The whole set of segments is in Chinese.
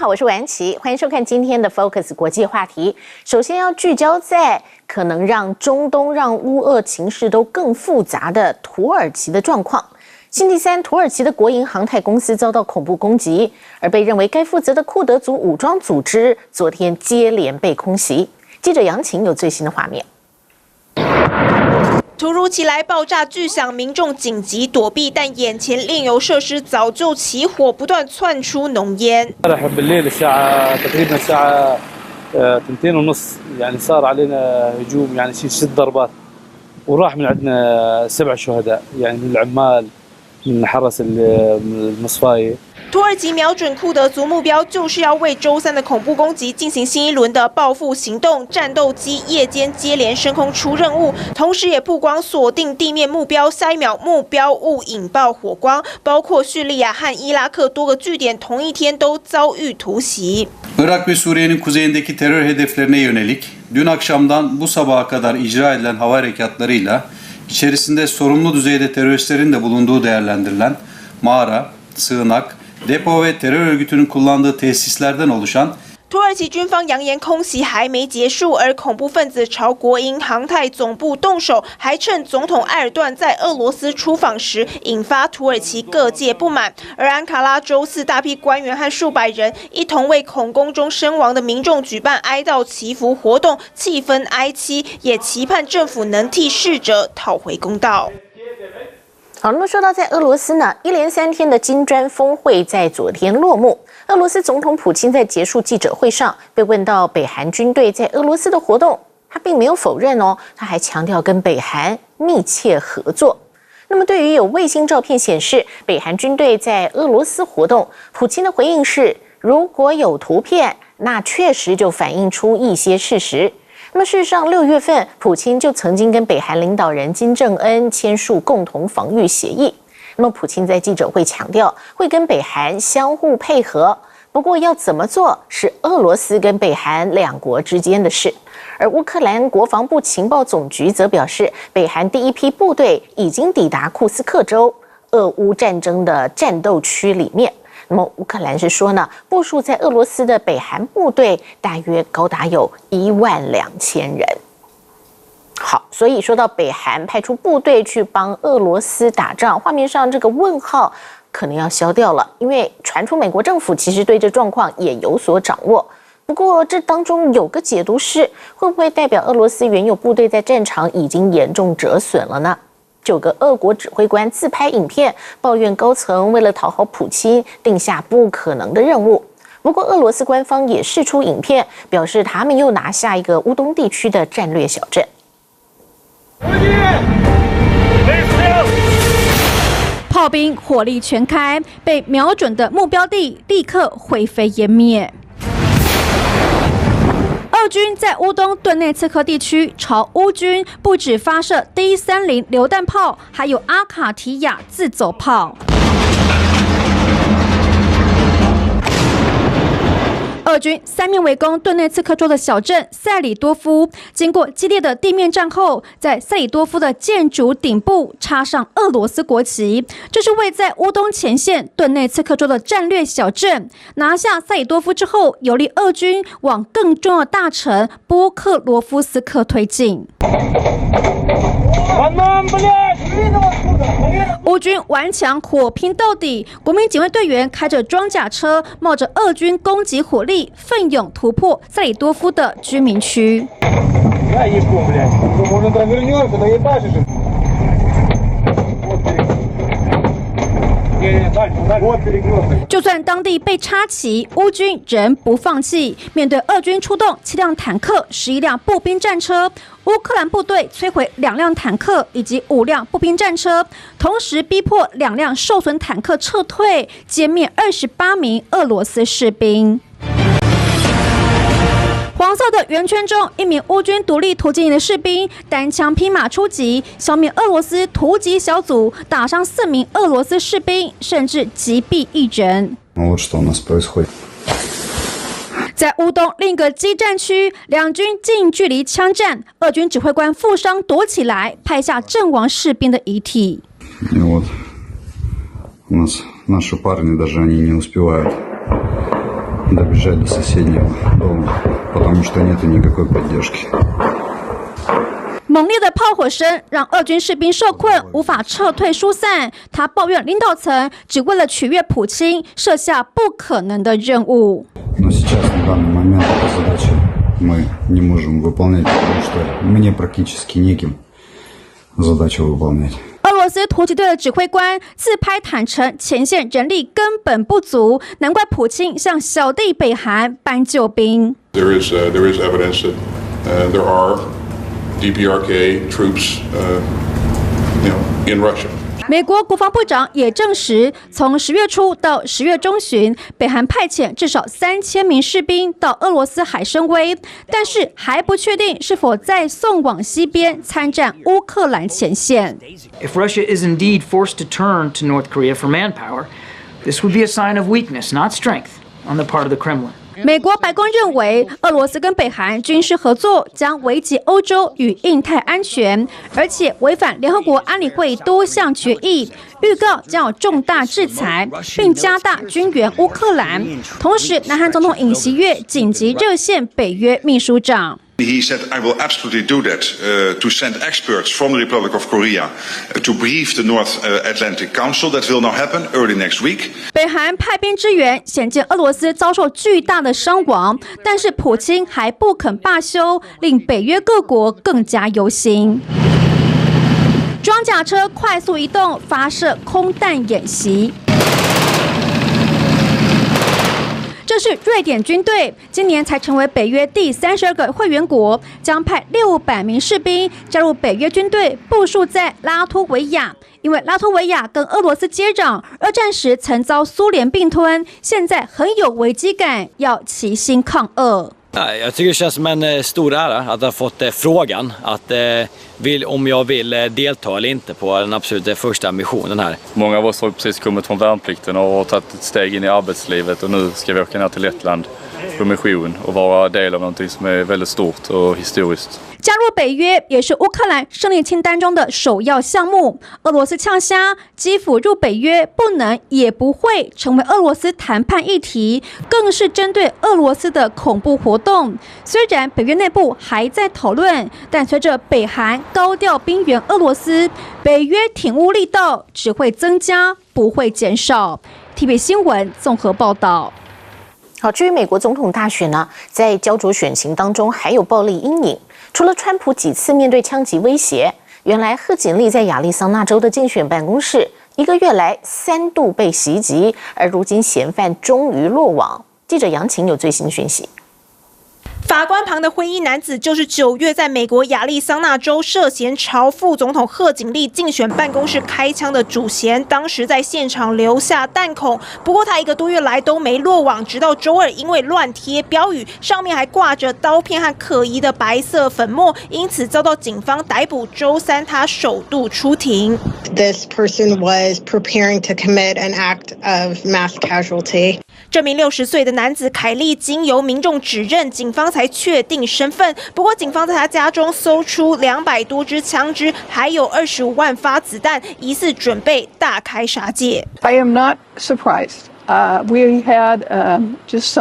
好，我是婉琪，欢迎收看今天的 Focus 国际话题。首先要聚焦在可能让中东、让乌俄情势都更复杂的土耳其的状况。星期三，土耳其的国营航太公司遭到恐怖攻击，而被认为该负责的库德族武装组织昨天接连被空袭。记者杨晴有最新的画面。突如其来爆炸巨响，民众紧急躲避，但眼前炼油设施早就起火，不断窜出浓烟。بالليل الساعة تقريبا الساعة 2:30 يعني صار علينا هجوم يعني 6 ضربات وراح من عندنا 7 شهداء يعني من العمال من حرس المصفاية。土耳其瞄准库德族目标，就是要为周三的恐怖攻击进行新一轮的报复行动。战斗机夜间接连升空出任务，同时也曝光锁定地面目标。下一秒，目标物引爆火光，包括叙利亚和伊拉克多个据点，同一天都遭遇突袭。Irak ve Suriye'nin kuzeyindeki terör hedeflerine yönelik dün akşamdan bu sabaha kadar icra edilen hava harekatlarıyla içerisinde sorumlu düzeyde teröristlerin de bulunduğu değerlendirilen mağara, sığınak, depo ve terör örgütünün kullandığı tesislerden oluşan。土耳其军方扬言空袭还没结束，而恐怖分子朝国营航太总部动手，还趁总统埃尔段在俄罗斯出访时，引发土耳其各界不满。而安卡拉周四大批官员和数百人一同为恐攻中身亡的民众举办哀悼祈福活动，气氛哀戚，也期盼政府能替逝者讨回公道。好，那么说到在俄罗斯呢，一连3天的金砖峰会在昨天落幕。俄罗斯总统普京在结束记者会上被问到北韩军队在俄罗斯的活动，他并没有否认哦，他还强调跟北韩密切合作。那么对于有卫星照片显示北韩军队在俄罗斯活动，普京的回应是：如果有图片，那确实就反映出一些事实。那么事实上，6月份普京就曾经跟北韩领导人金正恩签署共同防御协议。那么普京在记者会强调，会跟北韩相互配合，不过要怎么做是俄罗斯跟北韩两国之间的事。而乌克兰国防部情报总局则表示，北韩第一批部队已经抵达库斯克州俄乌战争的战斗区里面。那么乌克兰是说呢，部署在俄罗斯的北韩部队大约高达有12000人。好，所以说到北韩派出部队去帮俄罗斯打仗，画面上这个问号可能要消掉了，因为传出美国政府其实对这状况也有所掌握。不过这当中有个解读是，会不会代表俄罗斯原有部队在战场已经严重折损了呢？9个俄国指挥官自拍影片，抱怨高层为了讨好普京，定下不可能的任务。不过俄罗斯官方也释出影片，表示他们又拿下一个乌东地区的战略小镇。炮兵火力全开，被瞄准的目标地立刻灰飞烟灭。俄军在乌东顿内茨克地区朝乌军不止发射D-30榴弹炮，还有阿卡提亚自走炮。俄军3面围攻顿内茨克州的小镇塞里多夫，经过激烈的地面战后，在塞里多夫的建筑顶部插上俄罗斯国旗，这是为在乌东前线顿内茨克州的战略小镇。拿下塞里多夫之后，有利俄军往更重要的大城波克罗夫斯克推进。乌军顽强火拼到底，国民警卫队员开着装甲车，冒着俄军攻击火力，奋勇突破塞里多夫的居民区。就算当地被插旗，乌军仍不放弃。面对俄军出动7辆坦克、11辆步兵战车，乌克兰部队摧毁2辆坦克以及5辆步兵战车，同时逼迫2辆受损坦克撤退，歼灭28名俄罗斯士兵。黄色的圆圈中，一名乌军独立突击营的士兵单枪匹马出击，消灭俄罗斯突击小组，打伤4名俄罗斯士兵，甚至击毙1人。在乌东另一个激战区，两军近距离枪战，俄军指挥官负伤躲起来，拍下阵亡士兵的遗体。Вот, у нас, наши парни даже они не успевают. ， добежать до соседнего дома, потому что нет никакой поддержки. 猛烈的炮火声让俄军士兵受困，无法撤退疏散。他抱怨领导层只为了取悦普京，设下不可能的任务。Но сейчас на данный момент эта задача мы не можем выполнять, потому что мне практически неким задачу выполнять. 俄罗斯突击队的指挥官自拍坦诚，前线人力根本不足，难怪普京向小弟北韩搬救兵。There is evidence that there are DPRK troops, in Russia. 美国国防部长也证实，从10月初到10月中旬，北韩派遣至少3000名士兵到俄罗斯海参崴，但是还不确定是否再送往西边参战乌克兰前线。If Russia is indeed forced to turn to North Korea for manpower, this would be a sign of weakness, not strength, on the part of the Kremlin. 美国白宫认为，俄罗斯跟北韩军事合作将危及欧洲与印太安全，而且违反联合国安理会多项决议，预告将有重大制裁，并加大军援乌克兰。同时，南韩总统尹锡悦紧急热线北约秘书长。He said, I will absolutely do that, to send experts from the Republic of Korea to brief the North Atlantic Council. That will now happen early next week. 北韩派兵支援，显见俄罗斯遭受巨大的伤亡，但是普京还不肯罢休，令北约各国更加忧心。装甲车快速移动，发射空弹演习。这是瑞典军队，今年才成为北约第32个会员国，将派600名士兵加入北约军队，部署在拉脱维亚。因为拉脱维亚跟俄罗斯接壤，二战时曾遭苏联并吞，现在很有危机感，要齐心抗俄。Jag tycker det känns som en stor ära att ha fått frågan om jag vill delta eller inte på den absolut första missionen här. Många av oss har precis kommit från värnplikten och har tagit ett steg in i arbetslivet och nu ska vi åka ner till Lettland på mission och vara del av någonting som är väldigt stort och historiskt. 加入北约也是乌克兰胜利清单中的首要项目。俄罗斯呛虾，基辅入北约不能也不会成为俄罗斯谈判议题，更是针对俄罗斯的恐怖活动。虽然北约内部还在讨论，但随着北韩高调兵援俄罗斯，北约挺乌力道只会增加，不会减少。TVB 新闻综合报道。好，至于美国总统大选呢，在焦灼选情当中还有暴力阴影。除了川普几次面对枪击威胁，原来贺锦丽在亚利桑那州的竞选办公室1个月来3度被袭击，而如今嫌犯终于落网。记者杨晴有最新讯息。法官旁的灰衣男子就是9月在美国亚利桑那州涉嫌朝副总统贺锦丽竞选办公室开枪的主嫌，当时在现场留下弹孔。不过他1个多月来都没落网，直到周二因为乱贴标语，上面还挂着刀片和可疑的白色粉末，因此遭到警方逮捕。周三他首度出庭。This person was preparing to commit an act of mass casualty. 这名60岁的男子凯利经由民众指认，警方才确定身份。不过，警方在他家中搜出200多支枪支，还有25万发子弹，疑似准备大开杀戒。I am not surprised. We had just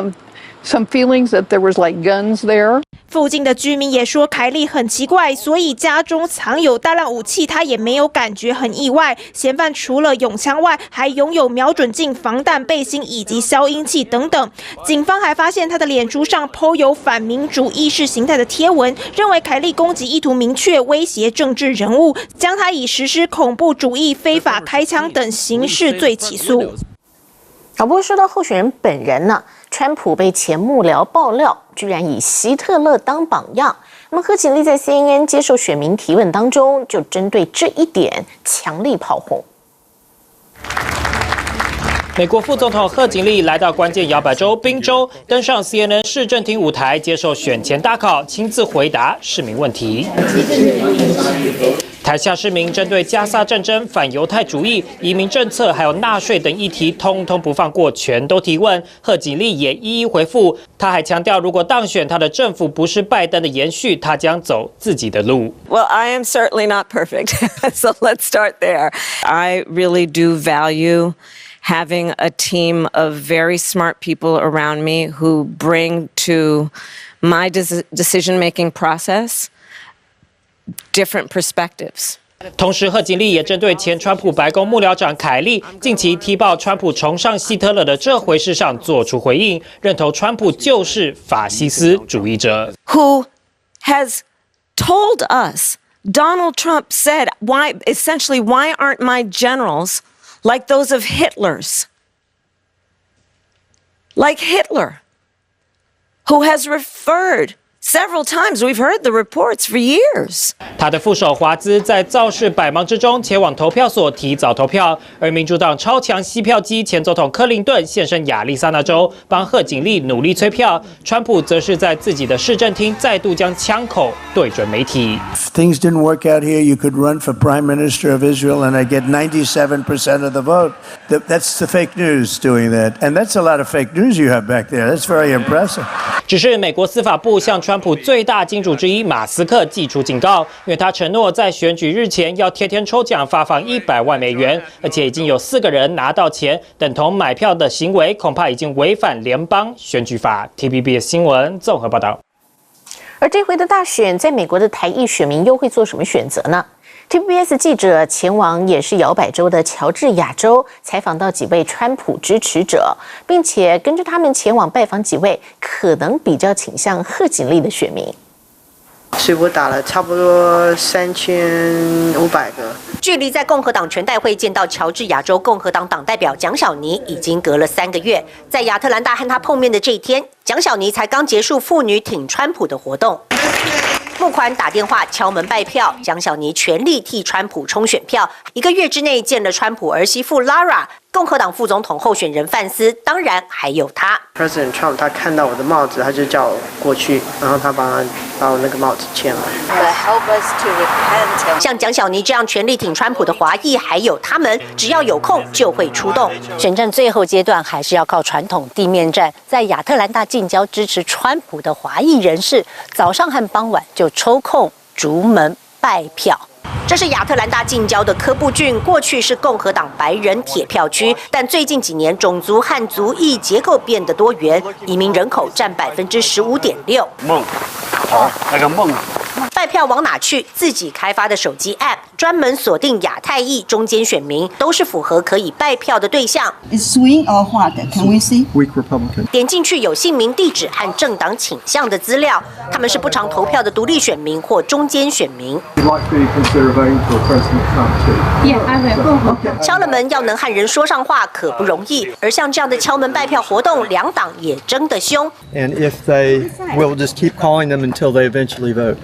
some feelings that there was like guns there. 附近的居民也说凯利很奇怪，所以家中藏有大量武器，他也没有感觉很意外。嫌犯除了拥枪外，还拥有瞄准镜、防弹背心以及消音器等等。警方还发现他的脸书上 po 有反民主意识形态的贴文，认为凯利攻击意图明确，威胁政治人物，将他以实施恐怖主义、非法开枪等刑事罪起诉。不过说到候选人本人呢，川普被前幕僚爆料，居然以希特勒当榜样。那么贺锦丽在 CNN 接受选民提问当中，就针对这一点强力炮轰。美国副总统贺锦丽来到关键摇摆州宾州，登上 CNN 市政厅舞台，接受选前大考，亲自回答市民问题。台下市民针对加沙战争、反犹太主义、移民政策，还有纳税等议题，通通不放过，全都提问。贺锦丽也一一回复。他还强调，如果当选，他的政府不是拜登的延续，他将走自己的路。Well, I am certainly not perfect, so let's start there. I really do value having a team of very smart people around me who bring to my decision-making process different perspectives. 同时，贺锦丽也针对前川普白宫幕僚长凯利近期踢爆川普崇尚希特勒的这回事上做出回应，认同川普就是法西斯主义者。Who has told us, Donald Trump said, why aren't my generals like those of Hitler's? Like Hitler, who has referred several times, we've heard the reports for years. 他的副手华兹在造势百忙之中前往投票所提早投票，而民主党超强吸票机前总统克林顿现身亚利桑那州，帮贺锦丽努力催票。川普则是在自己的市政厅再度将枪口对准媒体。If things didn't work out here, you could run for Prime Minister of Israel, and I get 97% of the vote. That's the fake news doing that, and that's a lot of fake news you have back there. That's very impressive. 只是美国司法部向川普最大金主之一马斯克寄出警告，因为他承诺在选举日前要天天抽奖发放100万美元，而且已经有4个人拿到钱，等同买票的行为，恐怕已经违反联邦选举法。TVBS 新闻综合报道。而这回的大选，在美国的台裔选民又会做什么选择呢？TVBS 记者前往也是摇摆州的乔治亚州，采访到几位川普支持者，并且跟着他们前往拜访几位可能比较倾向贺锦丽的选民。所以我打了差不多3500个。距离在共和党全代会见到乔治亚州共和党党代表蒋小妮已经隔了3个月，在亚特兰大和他碰面的这一天，蒋小妮才刚结束妇女挺川普的活动。募款打电话敲门拜票，蒋小妮全力替川普冲选票。1个月之内见了川普儿媳妇 Lara、共和党副总统候选人范斯，当然还有他。President Trump 他看到我的帽子，他就叫我过去，然后他把我那个帽子签了。像蒋小妮这样全力挺川普的华裔，还有他们，只要有空就会出动。选战最后阶段还是要靠传统地面战，在亚特兰大近郊支持川普的华裔人士，早上和傍晚就抽空逐门拜票。这是亚特兰大近郊的科布郡，过去是共和党白人铁票区，但最近几年种族和族裔结构变得多元，移民人口占15.6%。梦，好，那个梦。拜票往哪去？自己开发的手机 App 专门锁定亚太裔中间选民，都是符合可以拜票的对象。Is swing or what? Can we see? Weak Republican. 点进去有姓名、地址和政党倾向的资料，他们是不常投票的独立选民或中间选民。敲了门要能和人说上话可不容易，而像这样的敲门拜票活动，两党也争得凶。And if they will just keep calling them until they eventually vote.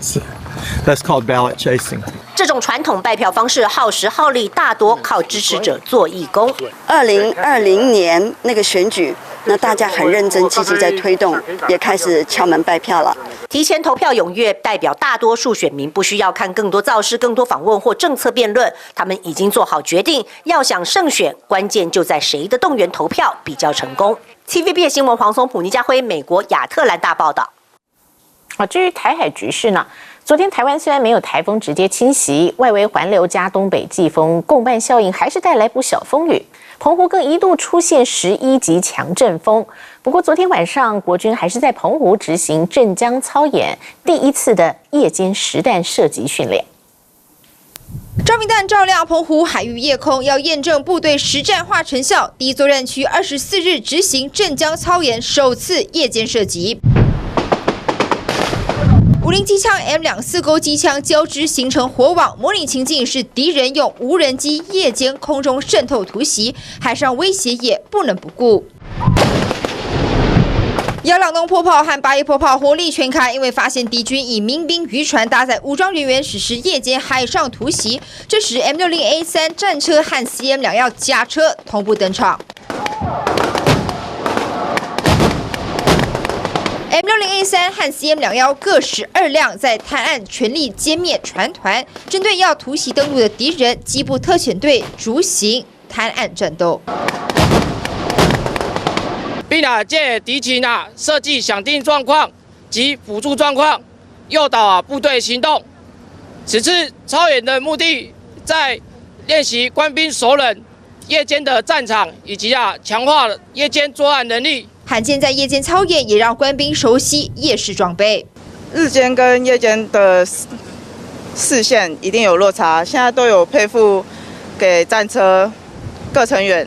That's called ballot chasing. 这种传统拜票方式耗时耗力，大多靠支持者做义工。2020年那个选举，那大家很认真积极在推动，也开始敲门拜票了。提前投票踊跃，代表大多数选民不需要看更多造势、更多访问或政策辩论，他们已经做好决定。要想胜选，关键就在谁的动员投票比较成功。TVB 新闻黄松普、倪家辉，美国亚特兰大报道。至于台海局势呢？昨天台湾虽然没有台风直接侵袭，外围环流加东北季风共伴效应，还是带来不小风雨。澎湖更一度出现11级强阵风。不过昨天晚上，国军还是在澎湖执行镇江操演第一次的夜间实弹射击训练。照明弹照亮澎湖海域夜空，要验证部队实战化成效。第一作战区24日执行镇江操演首次夜间射击。50机枪 M24钩机枪交织形成火网，模拟情境是敌人用无人机夜间空中渗透突袭，海上威胁也不能不顾。雅朗东坡炮和八一坡炮火力全开，因为发现敌军以民兵渔船搭载武装人员实施夜间海上突袭。这时 M60A3 战车和 CM2要甲车同步登场。M60A3 和 CM21各12辆，在滩岸全力歼灭船团，针对要突袭登陆的敌人，机部特遣队逐行滩岸战斗，并借敌情设计响定状况及辅助状况，诱导部队行动。此次操演的目的，在练习官兵熟稔夜间的战场，以及强化夜间作案能力。罕见在夜间操演，也让官兵熟悉夜视装备。日间跟夜间的视线一定有落差，现在都有配附给战车各成员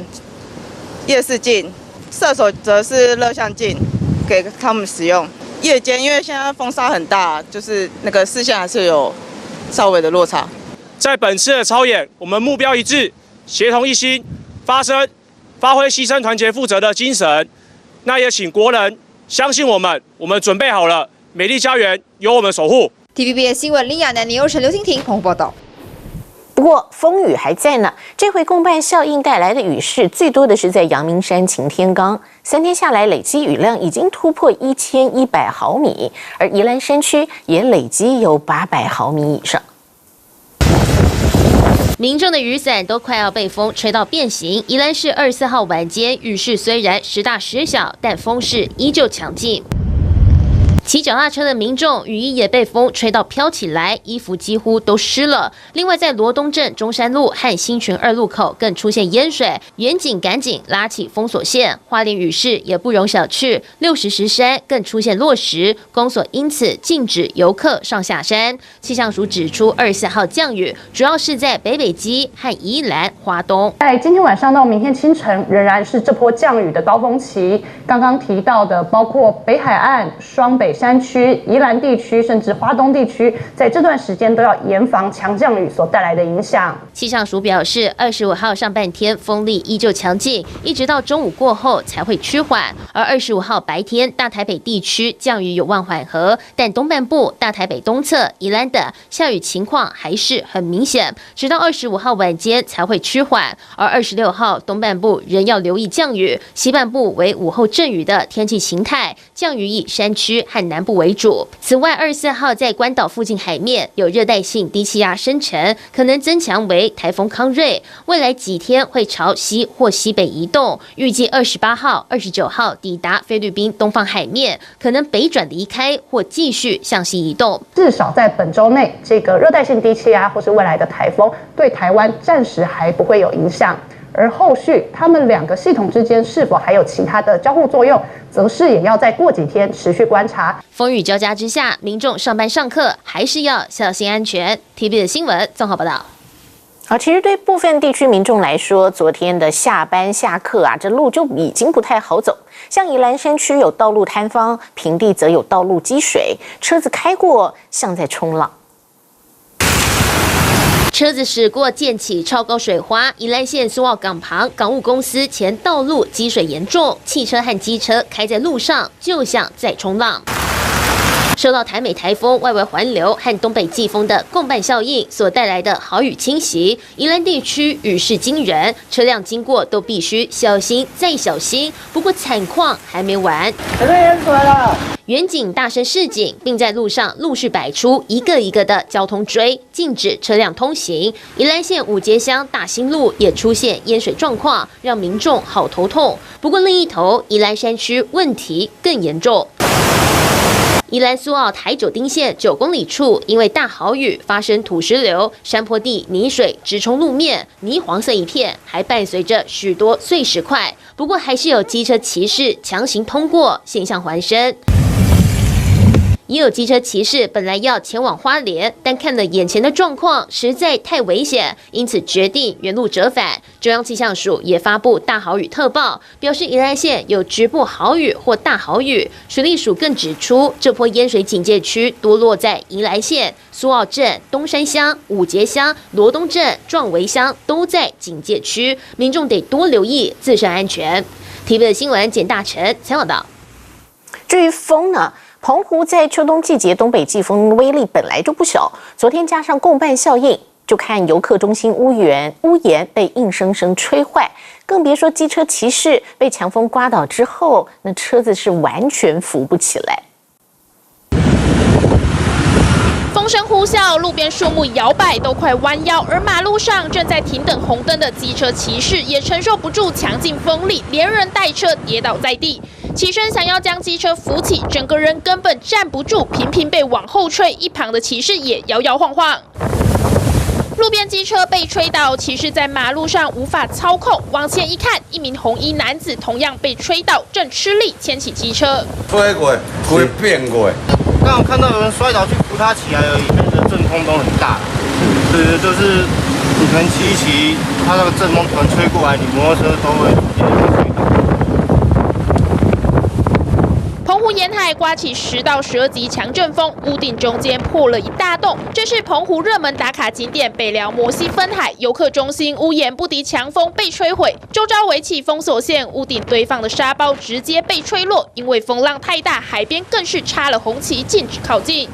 夜视镜，射手则是热像镜给他们使用。夜间因为现在风沙很大，就是那个视线还是有稍微的落差。在本次的操演，我们目标一致，协同一心，发挥牺牲团结负责的精神。那也请国人相信我们准备好了，美丽家园由我们守护。TVBS 新闻林雅楠、林佑成、刘婷婷澎湖报道。不过风雨还在呢，这回共伴效应带来的雨势最多的是在阳明山擎天岗，3天下来累积雨量已经突破1100毫米，而宜兰山区也累积有800毫米以上。民众的雨伞都快要被风吹到变形。宜兰市24号晚间雨势虽然时大时小，但风势依旧强劲。骑脚踏车的民众雨衣也被风吹到飘起来，衣服几乎都湿了。另外，在罗东镇中山路和新群2路口更出现淹水，远警赶紧拉起封锁线。花莲雨势也不容小觑，60石山更出现落石，公所因此禁止游客上下山。气象署指出，24号降雨主要是在北基和宜兰花东。在今天晚上到明天清晨，仍然是这波降雨的高峰期。刚刚提到的，包括北海岸、双北山区、宜兰地区，甚至花东地区，在这段时间都要严防强降雨所带来的影响。气象署表示，25号上半天风力依旧强劲，一直到中午过后才会趋缓。而25号白天，大台北地区降雨有望缓和，但东半部、大台北东侧、宜兰等下雨情况还是很明显，直到25号晚间才会趋缓。而26号东半部仍要留意降雨，西半部为午后阵雨的天气形态，降雨以山区和南部为主。此外，24号在关岛附近海面有热带性低气压生成，可能增强为台风康瑞，未来几天会朝西或西北移动，预计28号、29号抵达菲律宾东方海面，可能北转离开或继续向西移动。至少在本周内，这个热带性低气压或是未来的台风对台湾暂时还不会有影响。而后续他们2个系统之间是否还有其他的交互作用，则是也要再过几天持续观察。风雨交加之下，民众上班上课还是要小心安全。TVB 的新闻综合报道。好，其实对部分地区民众来说，昨天的下班下课这路就已经不太好走。像宜兰山区有道路坍方，平地则有道路积水，车子开过像在冲浪。车子驶过溅起超高水花，宜兰县苏澳港旁港务公司前道路积水严重，汽车和机车开在路上，就像在冲浪。受到台美台风外围环流和东北季风的共伴效应所带来的豪雨侵袭，宜兰地区雨势惊人，车辆经过都必须小心再小心。不过惨况还没完，淹水了。远警大声示警，并在路上陆续摆出一个一个的交通锥，禁止车辆通行。宜兰县五节乡大兴路也出现淹水状况，让民众好头痛。不过另一头，宜兰山区问题更严重。宜兰苏澳台九丁线9公里处，因为大豪雨发生土石流，山坡地泥水直冲路面，泥黄色一片，还伴随着许多碎石块。不过还是有机车骑士强行通过，现象环生。也有机车骑士本来要前往花莲，但看了眼前的状况实在太危险，因此决定原路折返。中央气象署也发布大豪雨特报，表示宜兰县有局部豪雨或大豪雨。水利署更指出，这波淹水警戒区多落在宜兰县、苏澳镇、东山乡、五节乡、罗东镇、壮围乡都在警戒区，民众得多留意自身安全。TVB 的新闻简大成采访到。至于风呢？澎湖在秋冬季节东北季风威力本来就不小，昨天加上共伴效应，就看游客中心屋檐被硬生生吹坏，更别说机车骑士被强风刮倒之后，那车子是完全扶不起来。风声呼啸，路边树木摇摆，都快弯腰。而马路上正在停等红灯的机车骑士也承受不住强劲风力，连人带车跌倒在地。起身想要将机车扶起，整个人根本站不住，频频被往后吹。一旁的骑士也摇摇晃晃。路边机车被吹倒，骑士在马路上无法操控，往前一看，一名红衣男子同样被吹倒，正吃力牵起机车。吹过，会变过。刚好看到有人摔倒，去扶他起来而已，那个阵风都很大。对，就是你可能骑一骑，它那个阵风突然吹过来，你摩托车都会吹倒。澎湖沿海刮起10到12级强阵风，屋顶中间破了一大洞。这是澎湖热门打卡景点北寮摩西分海游客中心屋檐不敌强风被摧毁，周遭围起封锁线，屋顶堆放的沙包直接被吹落。因为风浪太大，海边更是插了红旗，禁止靠近。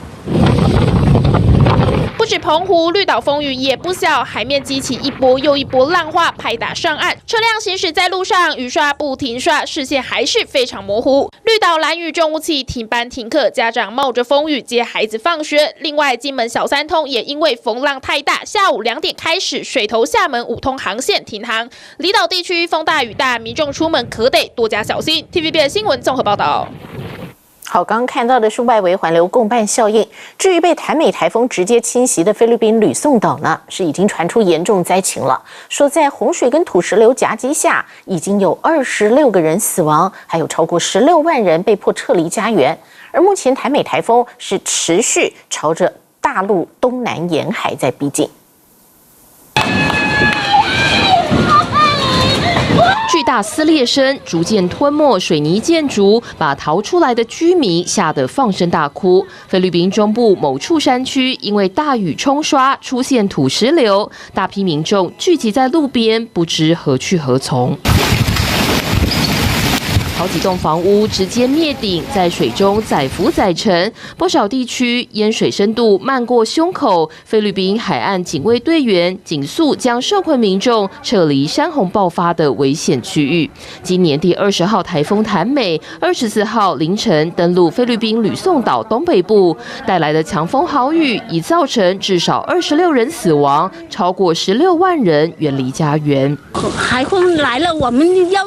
不止澎湖，绿岛风雨也不小，海面激起一波又一波浪花，拍打上岸。车辆行驶在路上，雨刷不停刷，视线还是非常模糊。绿岛兰屿重雾气，停班停课，家长冒着风雨接孩子放学。另外，金门小三通也因为风浪太大，下午2点开始，水头厦门5通航线停航。离岛地区风大雨大，民众出门可得多加小心。TVBS 新闻综合报道。好，刚刚看到的是外围环流共伴效应。至于被台美台风直接侵袭的菲律宾吕宋岛呢，是已经传出严重灾情了。说在洪水跟土石流夹击下，已经有26个人死亡，还有超过16万人被迫撤离家园。而目前台美台风是持续朝着大陆东南沿海在逼近。巨大撕裂声逐渐吞没水泥建筑，把逃出来的居民吓得放声大哭。菲律宾中部某处山区因为大雨冲刷，出现土石流，大批民众聚集在路边，不知何去何从。好几栋房屋直接灭顶，在水中载浮载沉，不少地区淹水深度漫过胸口。菲律宾海岸警卫队员紧速将受困民众撤离山洪爆发的危险区域。今年第20号台风谭美24号凌晨登陆菲律宾吕宋岛东北部，带来的强风豪雨已造成至少26人死亡，超过16万人远离家园。海风来了，我们要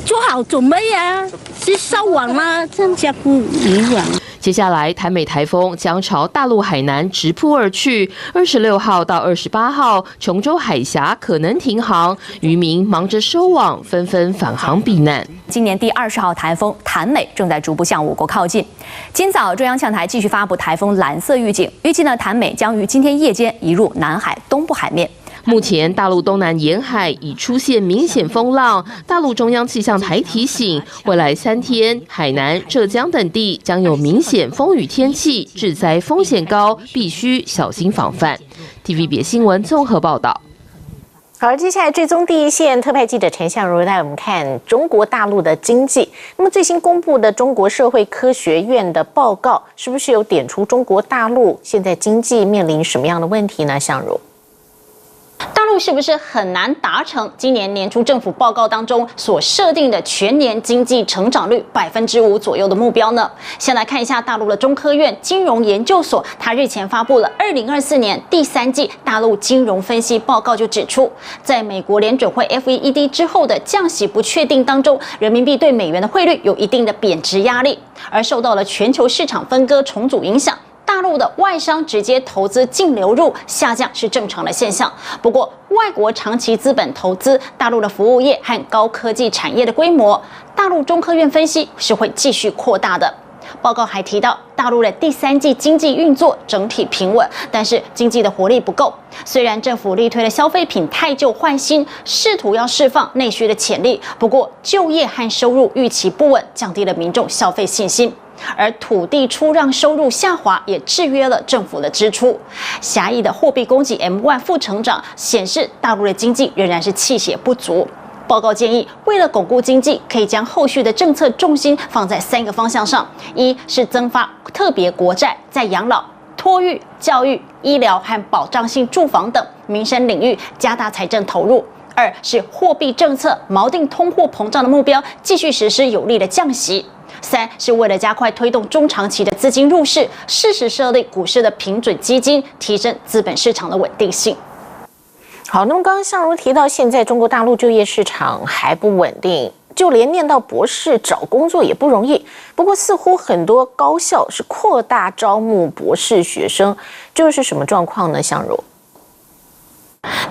做好准备啊，是烧网啦，这样加不以往。接下来，台美台风将朝大陆海南直扑而去。26号到28号，琼州海峡可能停航，渔民忙着收网，纷纷返航避难。今年第20号台风谭美正在逐步向我国靠近。今早中央气象台继续发布台风蓝色预警，预计呢谭美将于今天夜间移入南海东部海面。目前，大陆东南沿海已出现明显风浪。大陆中央气象台提醒，未来3天，海南、浙江等地将有明显风雨天气，致灾风险高，必须小心防范。TVBS 新闻综合报道。好，接下来追踪第一线特派记者陈相如带我们看中国大陆的经济。那么最新公布的中国社会科学院的报告，是不是有点出中国大陆现在经济面临什么样的问题呢？相如。大陆是不是很难达成今年年初政府报告当中所设定的全年经济成长率5%左右的目标呢？先来看一下大陆的中科院金融研究所，它日前发布了2024年第3季大陆金融分析报告，就指出，在美国联准会 FED 之后的降息不确定当中，人民币对美元的汇率有一定的贬值压力，而受到了全球市场分割重组影响。大陆的外商直接投资净流入下降是正常的现象，不过外国长期资本投资大陆的服务业和高科技产业的规模，大陆中科院分析是会继续扩大的。报告还提到，大陆的第3季经济运作整体平稳，但是经济的活力不够。虽然政府力推了消费品汰旧换新，试图要释放内需的潜力，不过就业和收入预期不稳，降低了民众消费信心。而土地出让收入下滑也制约了政府的支出。狭义的货币供给 M1 负成长显示，大陆的经济仍然是气血不足。报告建议，为了巩固经济，可以将后续的政策重心放在3个方向上：一是增发特别国债，在养老、托育、教育、医疗和保障性住房等民生领域加大财政投入；二是货币政策锚定通货膨胀的目标，继续实施有力的降息。3是为了加快推动中长期的资金入市，适时设立股市的平准基金，提升资本市场的稳定性。好，那么刚刚相如提到，现在中国大陆就业市场还不稳定，就连念到博士找工作也不容易。不过似乎很多高校是扩大招募博士学生，这是什么状况呢？相如？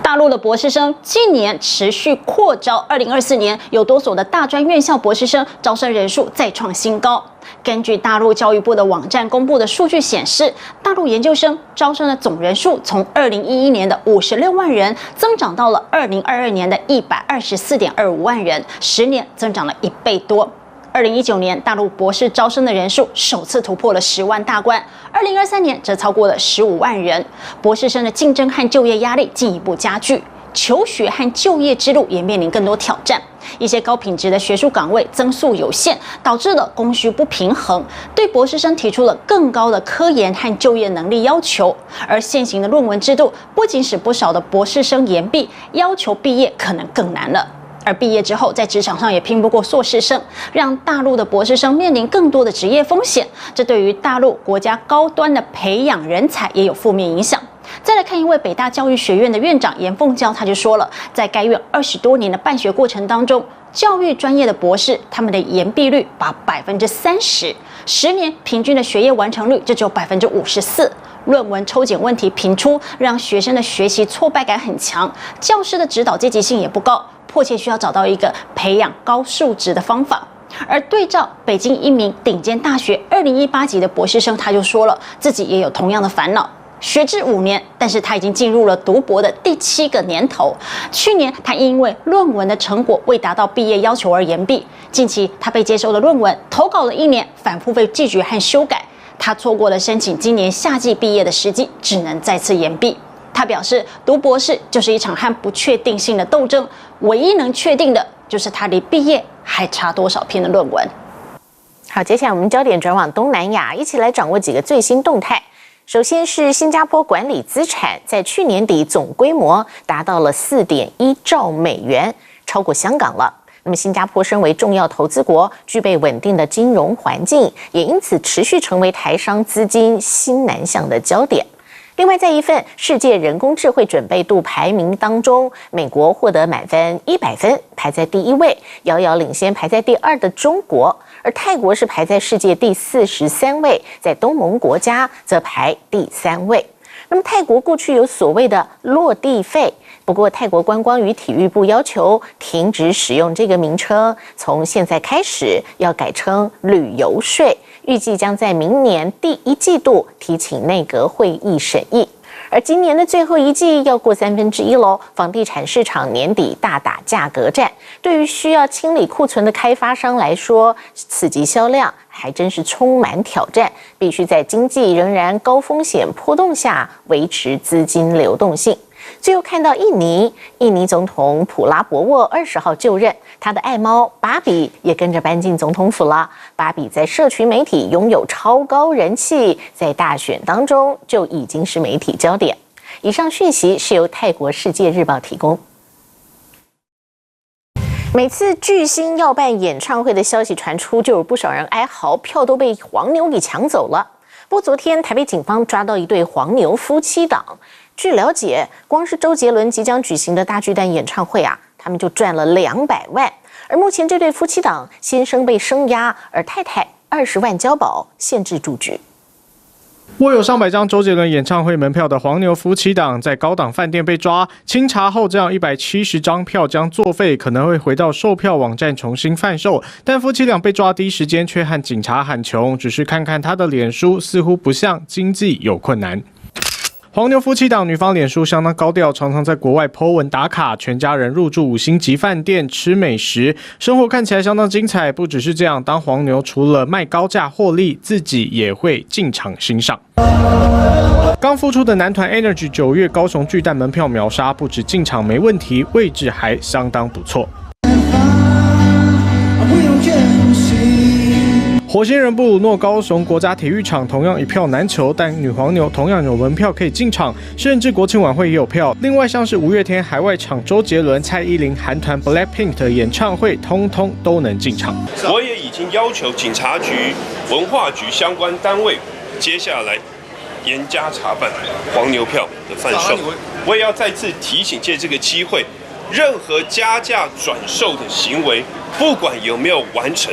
大陆的博士生近年持续扩招，2024年有多所的大专院校博士生招生人数再创新高。根据大陆教育部的网站公布的数据显示，大陆研究生招生的总人数从2011年的56万人增长到了2022年的124.25万人，10年增长了1倍多。2019年，大陆博士招生的人数首次突破了10万大关，2023年则超过了15万人。博士生的竞争和就业压力进一步加剧，求学和就业之路也面临更多挑战。一些高品质的学术岗位增速有限，导致了供需不平衡，对博士生提出了更高的科研和就业能力要求。而现行的论文制度不仅使不少的博士生延毕，要求毕业可能更难了。而毕业之后，在职场上也拼不过硕士生，让大陆的博士生面临更多的职业风险。这对于大陆国家高端的培养人才也有负面影响。再来看一位北大教育学院的院长严凤娇，他就说了，在该院20多年的办学过程当中，教育专业的博士他们的延毕率达30%，10年平均的学业完成率就只有54%。论文抽检问题频出，让学生的学习挫败感很强，教师的指导积极性也不高，迫切需要找到一个培养高素质的方法。而对照北京一名顶尖大学2018级的博士生，他就说了，自己也有同样的烦恼。学制5年，但是他已经进入了读博的第7个年头。去年他因为论文的成果未达到毕业要求而延毕，近期他被接收的论文投稿了1年，反复被拒绝和修改，他错过了申请今年夏季毕业的时机，只能再次延毕。他表示，读博士就是一场和不确定性的斗争，唯一能确定的就是他离毕业还差多少篇的论文。好，接下来我们焦点转往东南亚，一起来掌握几个最新动态。首先是新加坡管理资产在去年底总规模达到了4.1兆美元，超过香港了。那么新加坡身为重要投资国，具备稳定的金融环境，也因此持续成为台商资金新南向的焦点。另外，在一份世界人工智慧准备度排名当中，美国获得满分100分，排在第1位，遥遥领先排在第2的中国。而泰国是排在世界第43位，在东盟国家则排第3位。那么泰国过去有所谓的落地费，不过泰国观光与体育部要求停止使用这个名称，从现在开始要改称旅游税，预计将在明年第1季度提请内阁会议审议。而今年的最后一季要过1/3喽，房地产市场年底大打价格战，对于需要清理库存的开发商来说，刺激销量还真是充满挑战，必须在经济仍然高风险波动下维持资金流动性。最后看到印尼总统普拉博沃20号就任，他的爱猫芭比也跟着搬进总统府了。芭比在社群媒体拥有超高人气，在大选当中就已经是媒体焦点。以上讯息是由泰国世界日报提供。每次巨星要办演唱会的消息传出，就有不少人哀嚎，票都被黄牛给抢走了。不过昨天台北警方抓到一对黄牛夫妻档。据了解，光是周杰伦即将举行的大巨蛋演唱会啊，他们就赚了200万。而目前这对夫妻档，先生被声押，而太太20万交保，限制住局。握有上百张周杰伦演唱会门票的黄牛夫妻档，在高档饭店被抓，清查后，这样170张票将作废，可能会回到售票网站重新贩售。但夫妻俩被抓第一时间却和警察喊穷，只是看看他的脸书，似乎不像经济有困难。黄牛夫妻档女方脸书相当高调，常常在国外 po 文打卡，全家人入住5星级饭店吃美食，生活看起来相当精彩。不只是这样，当黄牛除了卖高价获利，自己也会进场欣赏。刚复出的男团 Energy 9月高雄巨蛋门票秒杀，不止进场没问题，位置还相当不错。火星人布鲁诺高雄国家体育场同样一票难求，但女黄牛同样有门票可以进场，甚至国庆晚会也有票。另外像是5月天海外场周杰伦、蔡依林、韩团 Blackpink 的演唱会，通通都能进场。我也已经要求警察局、文化局相关单位，接下来严加查办黄牛票的贩售。我也要再次提醒，借这个机会，任何加价转售的行为，不管有没有完成，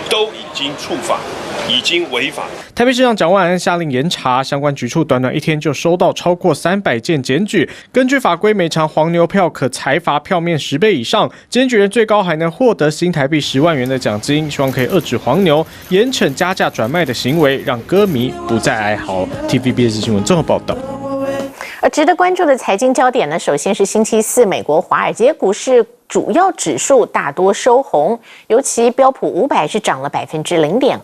都已经触法。已经违法。台北市长蒋万安下令严查，相关局处短短1天就收到超过300件检举。根据法规，每张黄牛票可裁罚票面10倍以上，检举人最高还能获得新台币10万元的奖金。希望可以遏制黄牛，严惩加价转卖的行为，让歌迷不再哀嚎。TVBS 新闻综合报道。而值得关注的财经焦点呢，首先是星期四美国华尔街股市主要指数大多收红，尤其标普500是涨了0.2%，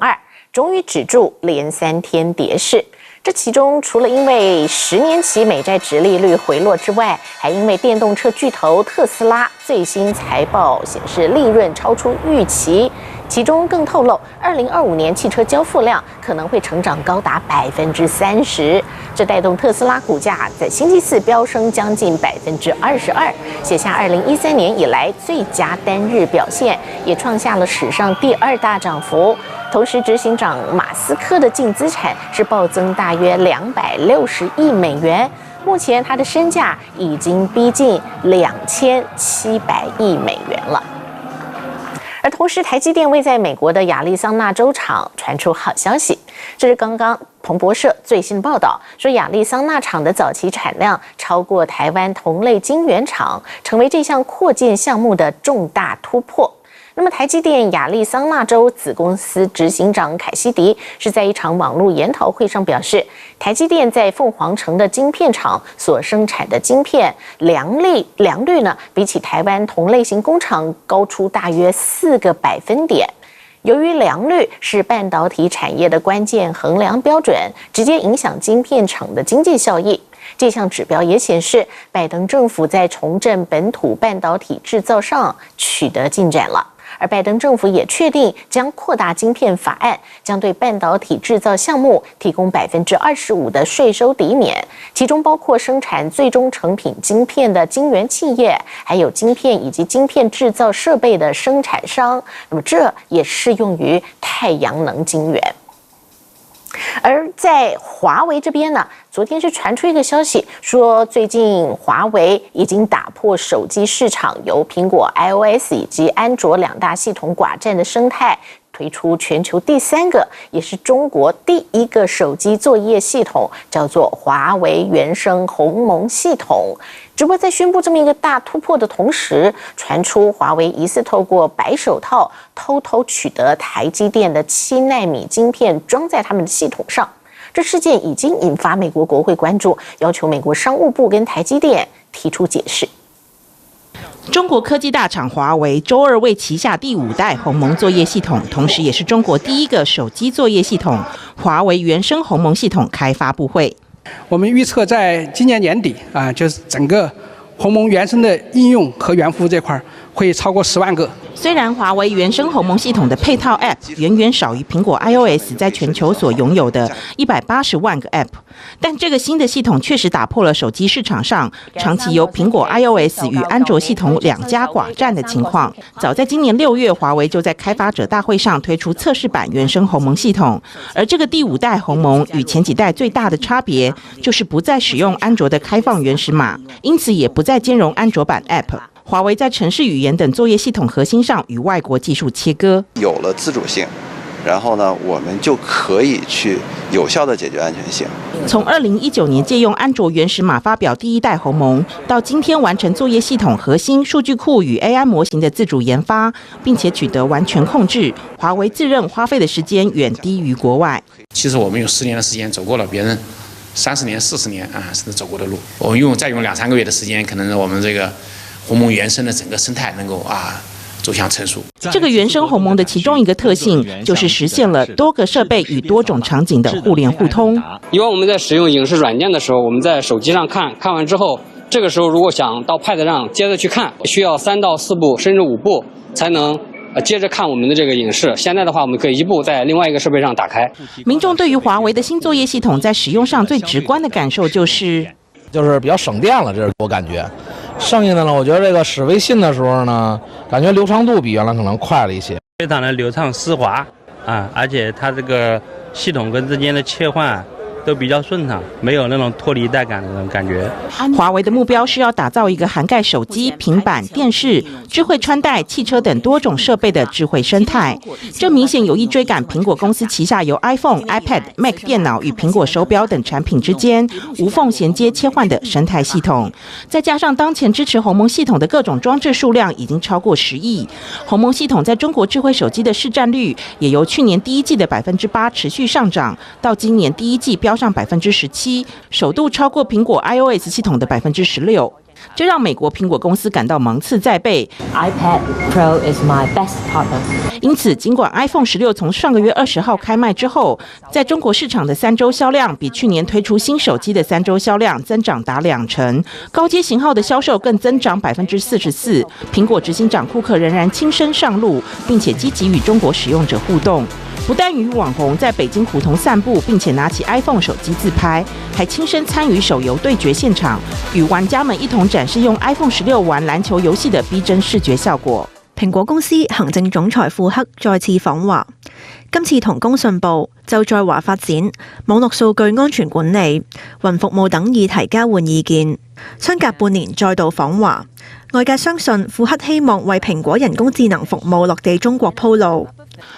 终于止住连3天跌势。这其中除了因为10年期美债殖利率回落之外，还因为电动车巨头特斯拉最新财报显示利润超出预期，其中更透露2025年汽车交付量可能会成长高达30%，这带动特斯拉股价在星期四飙升将近22%，写下2013年以来最佳单日表现，也创下了史上第2大涨幅。同时，执行长马斯克的净资产是暴增大约260亿美元，目前他的身价已经逼近2700亿美元了。而同时，台积电位在美国的亚利桑那州厂传出好消息，这是刚刚彭博社最新报道说，亚利桑那厂的早期产量超过台湾同类晶圆厂，成为这项扩建项目的重大突破。那么，台积电亚利桑那州子公司执行长凯西迪是在一场网络研讨会上表示，台积电在凤凰城的晶片厂所生产的晶片良率呢，比起台湾同类型工厂高出大约4个百分点。由于良率是半导体产业的关键衡量标准，直接影响晶片厂的经济效益。这项指标也显示，拜登政府在重振本土半导体制造上取得进展了。而拜登政府也确定将扩大晶片法案，将对半导体制造项目提供25%的税收抵免，其中包括生产最终成品晶片的晶圆企业，还有晶片以及晶片制造设备的生产商。那么这也适用于太阳能晶圆。而在华为这边呢，昨天是传出一个消息，说最近华为已经打破手机市场由苹果 iOS 以及安卓2大系统寡占的生态，推出全球第3个，也是中国第1个手机作业系统，叫做华为原生鸿蒙系统。只不过在宣布这么一个大突破的同时，传出华为疑似透过白手套偷偷取得台积电的7奈米晶片，装在他们的系统上。这事件已经引发美国国会关注，要求美国商务部跟台积电提出解释。中国科技大厂华为周二为旗下第5代鸿蒙作业系统，同时也是中国第1个手机作业系统华为原生鸿蒙系统开发布会。我们预测在今年年底就是整个鸿蒙原生的应用和原服务这块会超过10万个。虽然华为原生鸿蒙系统的配套 App 远远少于苹果 iOS 在全球所拥有的180万个 App， 但这个新的系统确实打破了手机市场上长期由苹果 iOS 与安卓系统2家寡占的情况。早在今年6月，华为就在开发者大会上推出测试版原生鸿蒙系统，而这个第5代鸿蒙与前几代最大的差别就是不再使用安卓的开放原始码，因此也不再兼容安卓版 App。华为在程式语言等作业系统核心上与外国技术切割，有了自主性，然后呢，我们就可以去有效地解决安全性。从2019年借用安卓原始码发表第1代鸿蒙，到今天完成作业系统核心、数据库与 AI 模型的自主研发，并且取得完全控制，华为自认花费的时间远低于国外。其实我们用10年的时间走过了别人30年、40年甚至走过的路。我们再用2-3个月的时间，可能我们这个鸿蒙原生的整个生态能够走向成熟。这个原生鸿蒙的其中一个特性就是实现了多个设备与多种场景的互联互通。以往我们在使用影视软件的时候，我们在手机上看完之后，这个时候如果想到 Pad 上接着去看，需要3到4步甚至5步才能接着看我们的这个影视。现在的话，我们可以1步在另外一个设备上打开。民众对于华为的新作业系统在使用上最直观的感受就是比较省电了，这是我感觉。剩下的呢，我觉得这个使微信的时候呢，感觉流畅度比原来可能快了一些，非常的流畅丝滑而且它这个系统跟之间的切换都比较顺畅，没有那种拖泥带感的那种感觉。华为的目标是要打造一个涵盖手机、平板、电视、智慧穿戴、汽车等多种设备的智慧生态。这明显有意追赶苹果公司旗下由 iPhone、iPad、Mac 电脑与苹果手表等产品之间无缝衔接切换的生态系统。再加上当前支持鸿蒙系统的各种装置数量已经超过10亿，鸿蒙系统在中国智慧手机的市占率也由去年第一季的8%持续上涨，到今年第一季飙上17%，首度超过苹果 iOS 系统的16%。这让美国苹果公司感到芒刺在背。iPad Pro is my best partner。因此，尽管 iPhone 16从上个月20号开卖之后，在中国市场的3周销量比去年推出新手机的3周销量增长达20%，高阶型号的销售更增长44%。苹果执行长库克仍然亲身上路，并且积极与中国使用者互动。不但与网红在北京胡同散步，并且拿起 iPhone 手机自拍，还亲身参与手游对决现場，与玩家們一同展示用 iPhone 16玩籃球遊戲的逼真視覺效果。蘋果公司行政總裁庫克再次訪華，今次同工信部就在華發展網絡數據安全管理、雲服務等議題交換意見。相隔半年再度訪華，外界相信庫克希望為蘋果人工智能服務落地中國鋪路。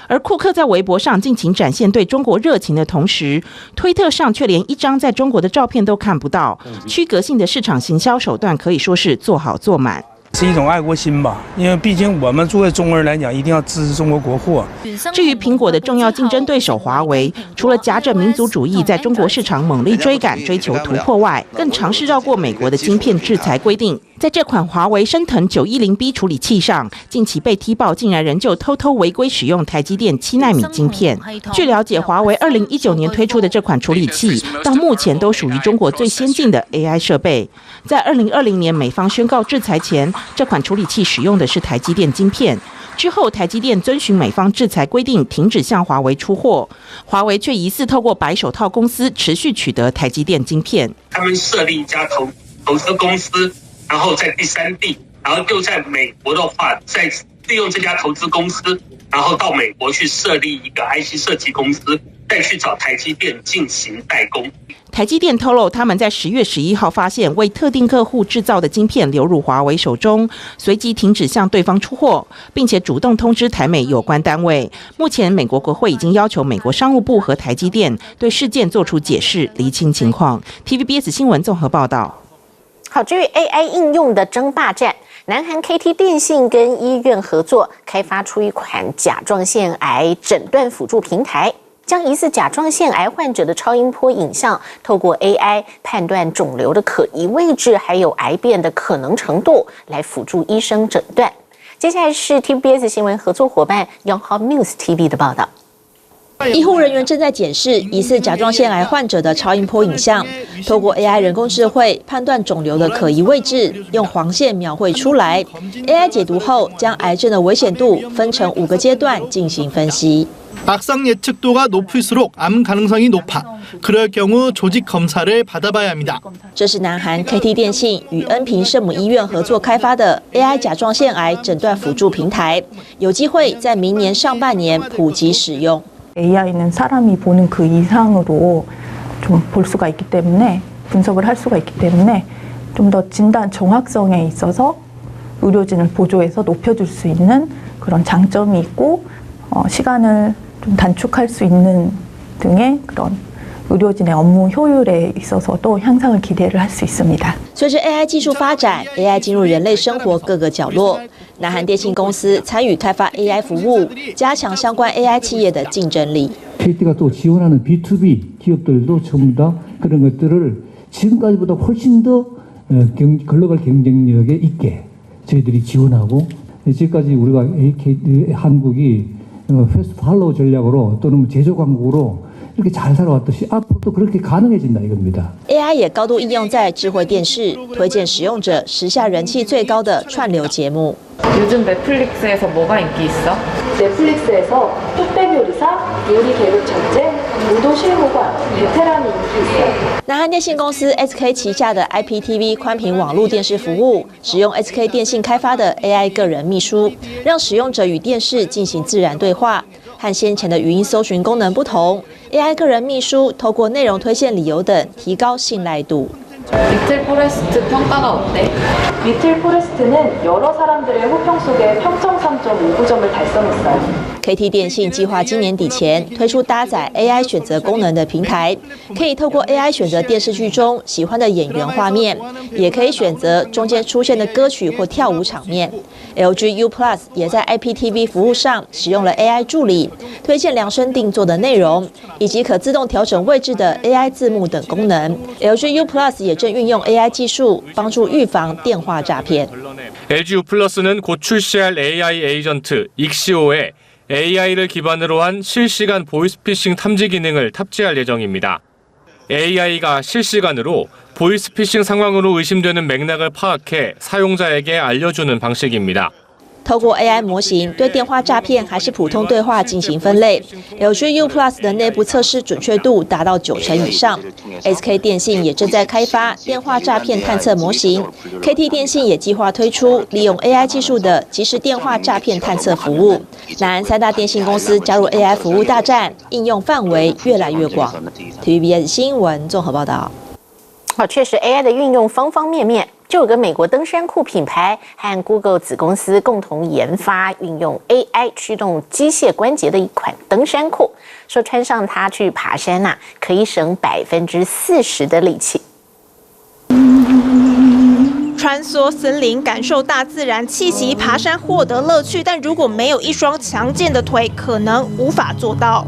而庫克在微博上盡情展現對中國熱情的同時，推特上卻連一張在中國的照片都看不到，區隔性的市場行銷手段可以說是做好做滿。是一種愛國心吧，因為畢竟我們作為中國人來講，一定要支持中國國貨。至於蘋果的重要競爭對手華為，除了夾着民族主義在中國市場猛力追趕、追求突破外，更嘗試繞過美國的晶片制裁規定。在這款華為升騰 910B 處理器上，近期被踢爆竟然仍舊偷偷違規使用台積電7奈米晶片。據了解，華為2019年推出的這款處理器，到目前都屬於中國最先進的 AI 設備。在2020年美方宣告制裁前，這款處理器使用的是台積電晶片。之後，台積電遵循美方制裁規定，停止向華為出貨。華為卻疑似透過白手套公司持續取得台積電晶片。他們設立一家投資公司，然後在第三地，然後又在美國的話，再利用這家投資公司，然後到美國去設立一個 IC 設計公司，再去找台積電進行代工。台積電透露，他們在10月11號發現為特定客戶製造的晶片流入華為手中，隨即停止向對方出貨，並且主動通知台美有關單位。目前，美國國會已經要求美國商務部和台積電對事件做出解釋，釐清情況。TVBS 新聞綜合報道。好，至於 AI 應用的爭霸戰，南韓 KT 電信跟醫院合作，開發出一款甲狀腺癌診斷輔助平台。將疑似甲狀腺癌患者的超音波影像，透過 AI 判斷腫瘤的可疑位置，還有癌變的可能程度，來輔助醫生診斷。接下來是 TVBS 新聞合作夥伴 Yonhap News TV 的報道。醫護人員正在檢視疑似甲狀腺癌患者的超音波影像，透過 AI 人工智慧判斷腫瘤的可疑位置，用黃線描繪出來。AI 解讀後，將癌症的危險度分成5個階段進行分析。 악성 예측도가 높을수록 암 가능성이 높아. 그럴 경우 조직 검사를 받아봐야 합니다. 这是南韩 KT 電信與恩平聖母醫院合作開發的 AI 甲狀腺癌診斷輔助平台，有機會在明年上半年普及使用。 AI는 사람이 보는 그 이상으로 좀 볼 수가 있기 때문에 분석을 할 수가 있기 때문에 좀 더 진단 정확성에 있어서 의료진을 보조해서 높여줄 수 있는 그런 장점이 있고 시간을 좀 단축할 수 있는 등의 그런 의료진의 업무 효율에 있어서도 향상을 기대를 할 수 있습니다. 随着 AI 技术发展 ，AI 进入人类生活各个角落。南韩电信公司参与开发 AI 服务，加强相关 AI 企业的竞争力。 KT가 또 지원하는 B2B 기업들도 전부 다 그런 것들을 지금까지보다 훨씬 더 글로벌 경쟁력에 있게 저희들이 지원하고 지금까지 우리가 한국이 패스트 팔로우 전략으로 또는 제조 강국으로 이렇게 잘 살아왔듯이 앞으로도 그렇게 가능해진다 이겁니다. AI 也高度应用在智慧电视，推荐使用者时下人气最高的串流节目。 요즘 넷플릭스에서 뭐가 인기 있어? 넷플릭스에서 뚝배기 요리사, 요리 계급 전쟁, 무도 실무관, 베테랑이 인기 있어요. 南韩电信公司 SK 旗下的 IPTV 宽频网络电视服务，使用 SK 电信开发的 AI 个人秘书，让使用者与电视进行自然对话。和先前的语音搜寻功能不同 AI 个人秘书透过内容推荐理由等提高信赖度。 리틀 포레스트 평가가 어때? 리틀 포레스트는 여러 사람들의 호평 속에 평점 3.59점을 달성했어요. KT 电信计划今年底前推出搭载 AI 选择功能的平台，可以透过 AI 选择电视剧中喜欢的演员画面，也可以选择中间出现的歌曲或跳舞场面。LG U Plus 也在 IPTV 服务上使用了 AI 助理，推荐量身定做的内容，以及可自动调整位置的 AI 字幕等功能。LG U Plus 也正运用 AI 技术帮助预防电话诈骗。 LG U Plus는 곧 출시할 AI 에이전트 익시오에 AI를 기반으로 한 실시간 보이스피싱 탐지 기능을 탑재할 예정입니다. AI가 실시간으로 보이스피싱 상황으로 의심되는 맥락을 파악해 사용자에게 알려주는 방식입니다. 透过 AI 模型对电话诈骗还是普通对话进行分类。LG U Plus 的内部测试准确度达到90%以上。SK 电信也正在开发电话诈骗探测模型。KT 电信也计划推出利用 AI 技术的即时电话诈骗探测服务。南韩3大电信公司加入 AI 服务大战，应用范围越来越广。TVBS 新闻综合报道。确实 AI 的运用方方面面。 就有个美国登山裤品牌和 Google 子公司共同研发运用 AI 驱动机械关节的一款登山裤，说穿上它去爬山可以省40%的力气。穿梭森林，感受大自然气息，爬山获得乐趣，但如果没有一双强健的腿，可能无法做到。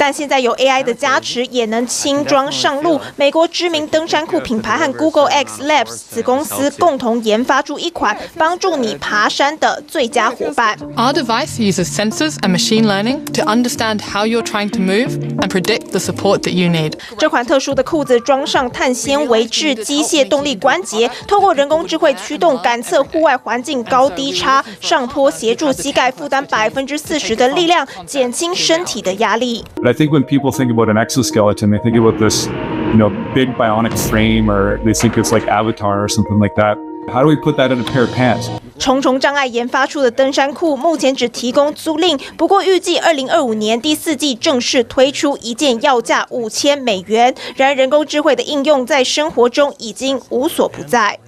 但现在有 AI 的加持，也能轻装上路。美国知名登山裤品牌和 Google X Labs 子公司共同研发出一款帮助你爬山的最佳伙伴。Our device uses sensors and machine learning to understand how you're trying to move and predict the support that you need. 这款特殊的裤子装上碳纤维制机械动力关节，透过人工智慧驱动感测户外环境高低差、上坡，协助膝盖负担40%的力量，减轻身体的压力。 I think when people think about an exoskeleton, they think about this, big bionic frame, or they think it's like Avatar or something like that. How do we put that in a pair of pants? 重重障碍研发出的登山裤，目前只提供租赁，不过预计2025年第4季正式推出，一件要价$5000。然而，人工智慧的应用在生活中已經無所不在。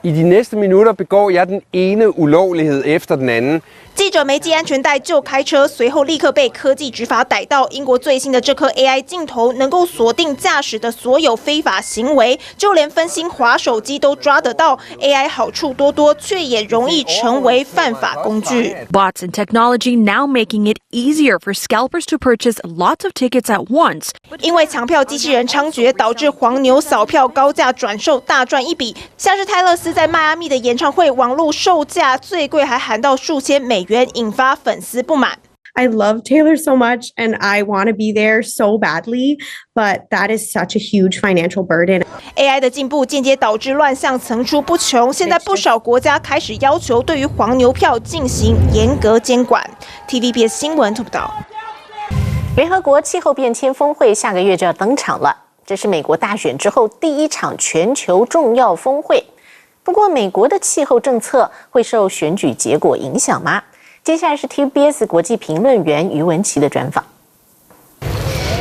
I de næste minutter begår jeg den ene ulovlighed efter den anden. 记者没系安全带就开车，随后立刻被科技执法逮到。英国最新的这颗 AI 镜头能够锁定驾驶的所有非法行为，就连分心滑手机都抓得到。AI 好处多多，却也容易成为犯法工具。Bots and technology now making it easier for scalpers to purchase lots of tickets at once. 因为抢票机器人猖獗，导致黄牛扫票高价转售大赚一笔。像是泰勒斯在迈阿密的演唱会，网络售价最贵还喊到数千美元，引发粉丝不满。 I love Taylor so much and I want to be there so badly, but that is such a huge financial burden. AI 的进步间接导致乱象层出不穷，现在不少国家开始要求对于黄牛票进行严格监管。TVBS 新闻报道。联合国气候变迁峰会下个月就要登场了，这是美国大选之后第一场全球重要峰会。不过，美国的气候政策会受选举结果影响吗？接下来是 TVBS 国际评论员于文琪的专访。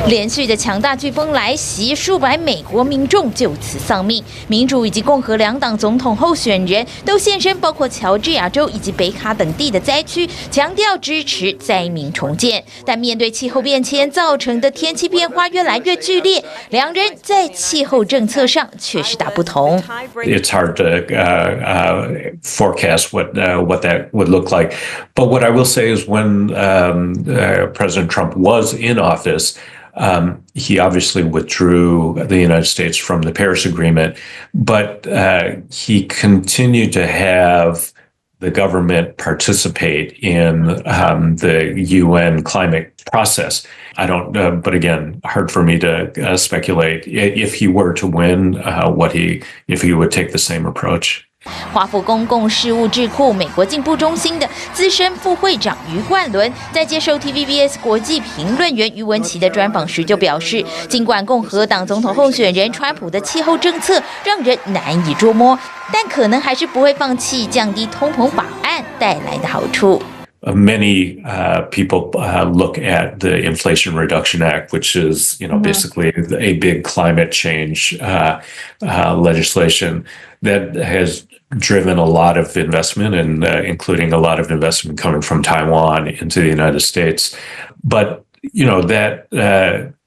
连续的强大飓风来袭，数百美国民众就此丧命。民主以及共和两党总统候选人都现身，包括乔治亚州以及北卡等地的灾区，强调支持灾民重建。但面对气候变迁造成的天气变化越来越剧烈，两人在气候政策上却是大不同。It's hard to forecast what that would look like. But what I will say is when President Trump was in office, he obviously withdrew the United States from the Paris Agreement, but he continued to have the government participate in the UN climate process. I don't, but again, hard for me to speculate if he were to win, if he would take the same approach. 华府公共事务智库美国进步中心的资深副会长于冠伦在接受 TVBS 国际评论员于文琪的专访时就表示，尽管共和党总统候选人川普的气候政策让人难以捉摸，但可能还是不会放弃降低通膨法案带来的好处。many people look at the Inflation Reduction Act, which is, basically a big climate change legislation that has driven a lot of investment, and including a lot of investment coming from Taiwan into the United States. But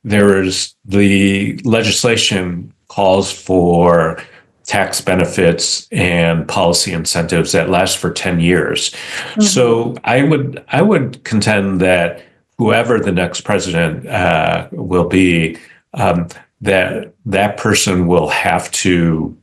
there is the legislation calls for tax benefits and policy incentives that last for 10 years. Mm-hmm. So I would contend that whoever the next president will be, that person will have to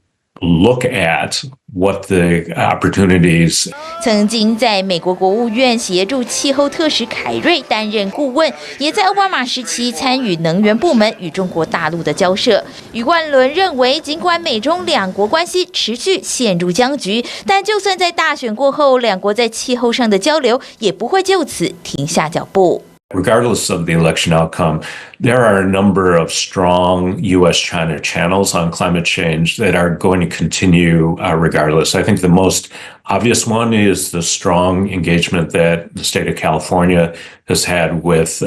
look at what the opportunities. 曾经在美国国务院协助气候特使凯瑞担任顾问，也在奥巴马时期参与能源部门与中国大陆的交涉。余冠伦认为，尽管美中两国关系持续陷入僵局，但就算在大选过后，两国在气候上的交流也不会就此停下脚步。Regardless of the election outcome, there are a number of strong U.S.-China channels on climate change that are going to continue regardless. I think the most obvious one is the strong engagement that the state of California has had with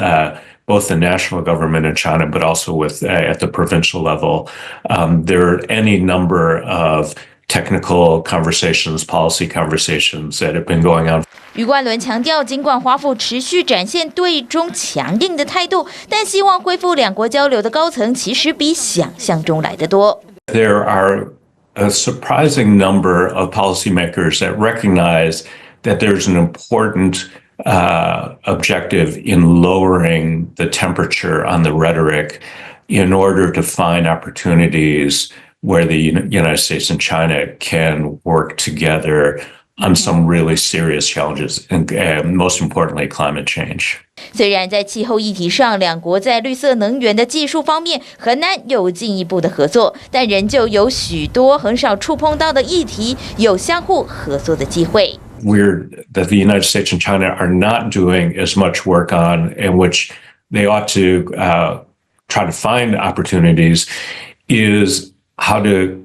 both the national government in China, but also with at the provincial level. There are any number of technical conversations, policy conversations that have been going on. 余冠伦强调，尽管华府持续展现对中强硬的态度，但希望恢复两国交流的高层其实比想象中来得多。There are a surprising number of policymakers that recognize that there's an important objective in lowering the temperature on the rhetoric in order to find opportunities where the United States and China can work together on some really serious challenges, and most importantly, climate change. 虽然在气候议题上，两国在绿色能源的技术方面很难有进一步的合作，但仍旧有许多很少触碰到的议题有相互合作的机会。That the United States and China are not doing as much work on, in which they ought to try to find opportunities, is how to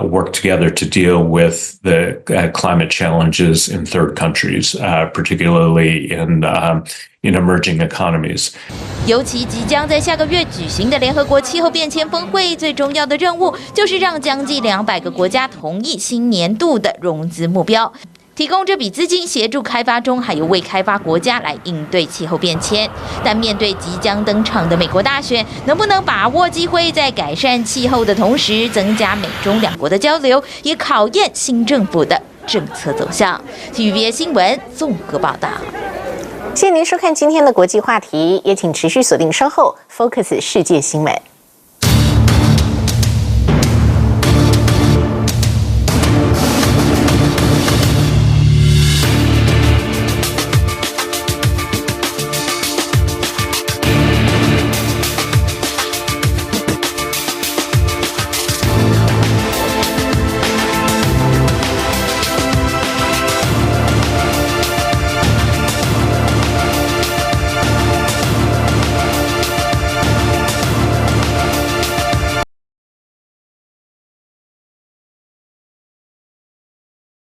work together to deal with the climate challenges in third countries, particularly in emerging economies. 尤其即将在下个月举行的联合国气候变迁峰会，最重要的任务就是让将近200个国家同意新年度的融资目标。提供这笔资金协助开发中还有未开发国家来应对气候变迁，但面对即将登场的美国大选，能不能把握机会，在改善气候的同时增加美中两国的交流，也考验新政府的政策走向。TVBS 新闻综合报道。谢谢您收看今天的国际话题，也请持续锁定稍后 Focus 世界新闻。